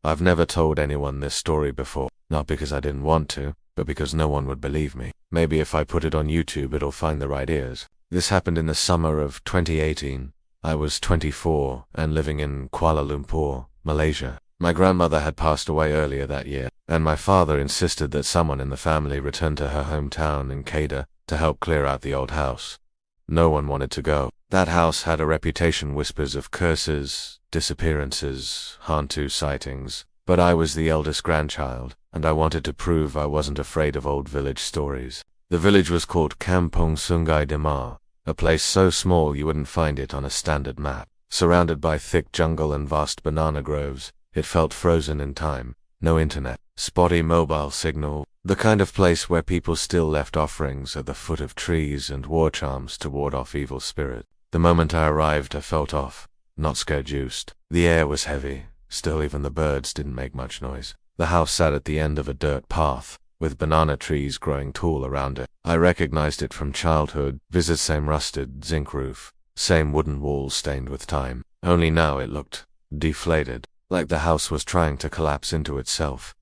I've never told anyone this story before, not because I didn't want to, but because no one would believe me. Maybe if I put it on YouTube it'll find the right ears. This happened in the summer of 2018. I was 24 and living in Kuala Lumpur, Malaysia. My grandmother had passed away earlier that year, and my father insisted that someone in the family return to her hometown in Kedah to help clear out the old house. No one wanted to go. That house had a reputation, whispers of curses, disappearances, hantu sightings. But I was the eldest grandchild, and I wanted to prove I wasn't afraid of old village stories. The village was called Kampung Sungai Demar, a place so small you wouldn't find it on a standard map. Surrounded by thick jungle and vast banana groves, it felt frozen in time. No internet, spotty mobile signal, the kind of place where people still left offerings at the foot of trees and war charms to ward off evil spirit. The moment I arrived I felt off, not scared-juiced. The air was heavy, still even the birds didn't make much noise. The house sat at the end of a dirt path, with banana trees growing tall around it. I recognized it from childhood, same rusted zinc roof, same wooden walls stained with time. Only now it looked deflated, like the house was trying to collapse into itself.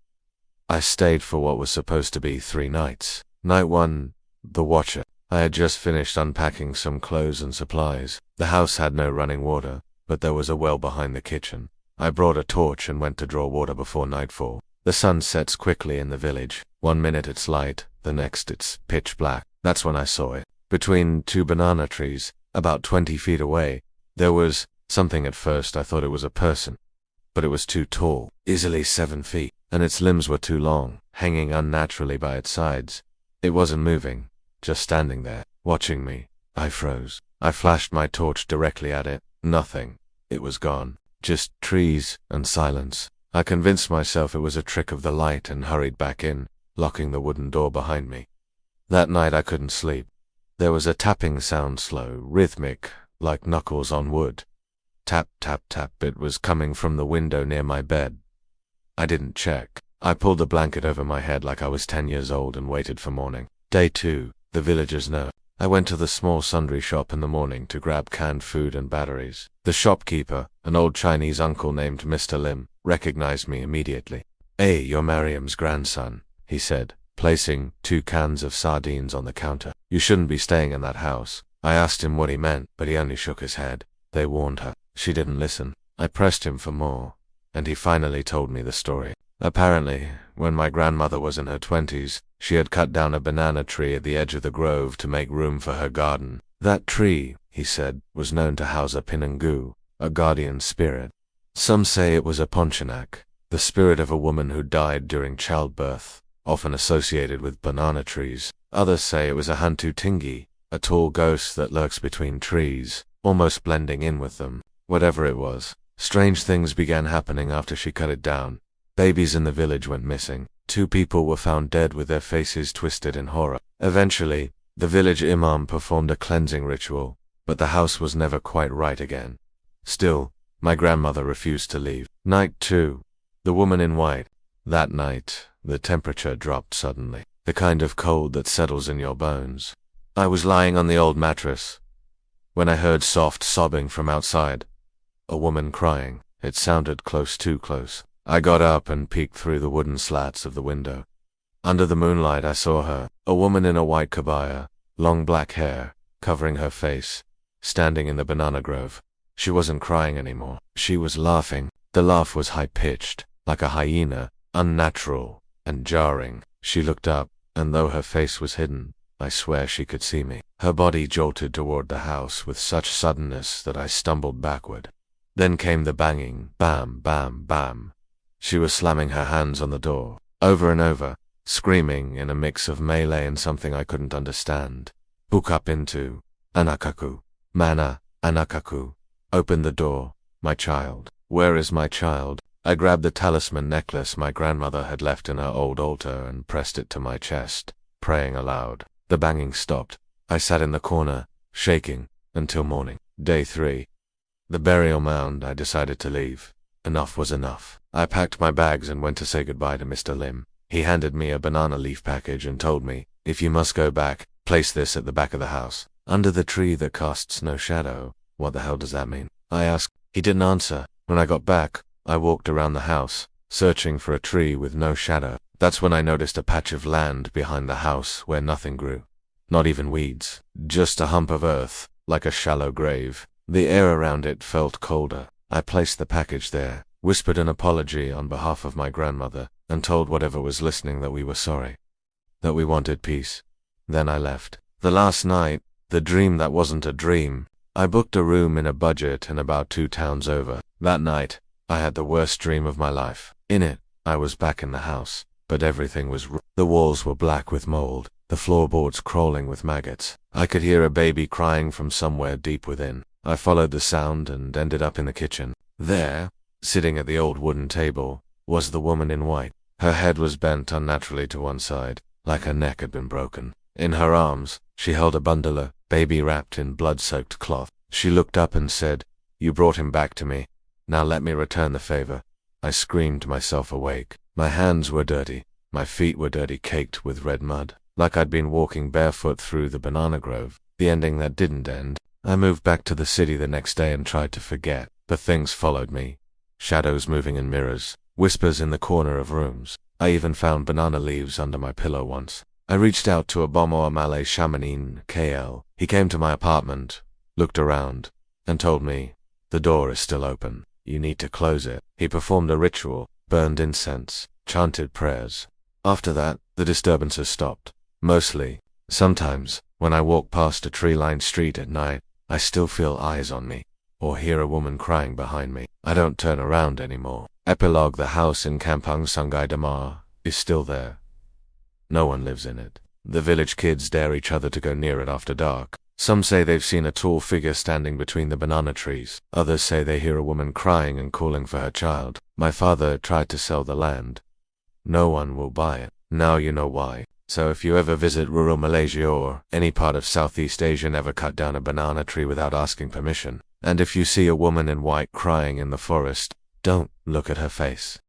I stayed for what was supposed to be 3 nights. Night 1, the watcher. I had just finished unpacking some clothes and supplies. The house had no running water, but there was a well behind the kitchen. I brought a torch and went to draw water before nightfall. The sun sets quickly in the village. 1 minute it's light, the next it's pitch black. That's when I saw it. Between 2 banana trees, about 20 feet away, there was something. At first I thought it was a person, but it was too tall, easily 7 feet, and its limbs were too long, hanging unnaturally by its sides. It wasn't moving, just standing there, watching me. I froze. I flashed my torch directly at it. Nothing. It was gone. Just trees and silence. I convinced myself it was a trick of the light and hurried back in, locking the wooden door behind me. That night I couldn't sleep. There was a tapping sound, slow, rhythmic, like knuckles on wood. Tap, tap, tap. It was coming from the window near my bed. I didn't check. I pulled the blanket over my head like I was 10 years old and waited for morning. Day 2, the villagers know. I went to the small sundry shop in the morning to grab canned food and batteries. The shopkeeper, an old Chinese uncle named Mr. Lim, recognized me immediately. "Hey, you're Mariam's grandson," he said, placing 2 cans of sardines on the counter. "You shouldn't be staying in that house." I asked him what he meant, but he only shook his head. They warned her. She didn't listen. I pressed him for more, and he finally told me the story. Apparently, when my grandmother was in her 20s, she had cut down a banana tree at the edge of the grove to make room for her garden. That tree, he said, was known to house a Pinangu, a guardian spirit. Some say it was a Pontianak, the spirit of a woman who died during childbirth, often associated with banana trees. Others say it was a Hantu Tinggi, a tall ghost that lurks between trees, almost blending in with them. Whatever it was, strange things began happening after she cut it down. Babies in the village went missing. 2 people were found dead with their faces twisted in horror. Eventually, the village imam performed a cleansing ritual, but the house was never quite right again. Still, my grandmother refused to leave. Night 2, the woman in white. That night, the temperature dropped suddenly, the kind of cold that settles in your bones. I was lying on the old mattress when I heard soft sobbing from outside. A woman crying. It sounded close, too close. I got up and peeked through the wooden slats of the window. Under the moonlight I saw her, a woman in a white kabaya, long black hair, covering her face, standing in the banana grove. She wasn't crying anymore. She was laughing. The laugh was high-pitched, like a hyena, unnatural and jarring. She looked up, and though her face was hidden, I swear she could see me. Her body jolted toward the house with such suddenness that I stumbled backward. Then came the banging, bam, bam, bam. She was slamming her hands on the door, over and over, screaming in a mix of Malay and something I couldn't understand. Buka pintu, anakaku, mana, anakaku. Open the door, my child. Where is my child? I grabbed the talisman necklace my grandmother had left in her old altar and pressed it to my chest, praying aloud. The banging stopped. I sat in the corner, shaking, until morning. Day 3. The burial mound. I decided to leave. Enough was enough. I packed my bags and went to say goodbye to Mr. Lim. He handed me a banana leaf package and told me, "If you must go back, place this at the back of the house, under the tree that casts no shadow." What the hell does that mean? I asked. He didn't answer. When I got back, I walked around the house. searching for a tree with no shadow. That's when I noticed a patch of land behind the house where nothing grew. Not even weeds. Just a hump of earth, like a shallow grave. The air around it felt colder. I placed the package there, whispered an apology on behalf of my grandmother, and told whatever was listening that we were sorry. That we wanted peace. Then I left. The last night, the dream that wasn't a dream. I booked a room in a budget and about 2 towns over. That night, I had the worst dream of my life. In it, I was back in the house, but everything was the walls were black with mold, the floorboards crawling with maggots. I could hear a baby crying from somewhere deep within. I followed the sound and ended up in the kitchen. There, sitting at the old wooden table, was the woman in white. Her head was bent unnaturally to one side, like her neck had been broken. In her arms, she held a bundle of baby wrapped in blood-soaked cloth. She looked up and said, "You brought him back to me. Now let me return the favor." I screamed myself awake. My hands were dirty. My feet were dirty, caked with red mud, like I'd been walking barefoot through the banana grove. The ending that didn't end. I moved back to the city the next day and tried to forget, but things followed me. Shadows moving in mirrors, whispers in the corner of rooms. I even found banana leaves under my pillow once. I reached out to a Bomoa Malay shaman in KL. He came to my apartment, looked around, and told me, "The door is still open. You need to close it." He performed a ritual, burned incense, chanted prayers. After that, the disturbances stopped. Mostly. Sometimes, when I walk past a tree-lined street at night, I still feel eyes on me, or hear a woman crying behind me. I don't turn around anymore. Epilogue: the house in Kampung Sungai Damar is still there. No one lives in it. The village kids dare each other to go near it after dark. Some say they've seen a tall figure standing between the banana trees. Others say they hear a woman crying and calling for her child. My father tried to sell the land. No one will buy it. Now you know why. So if you ever visit rural Malaysia or any part of Southeast Asia, never cut down a banana tree without asking permission. And if you see a woman in white crying in the forest, don't look at her face.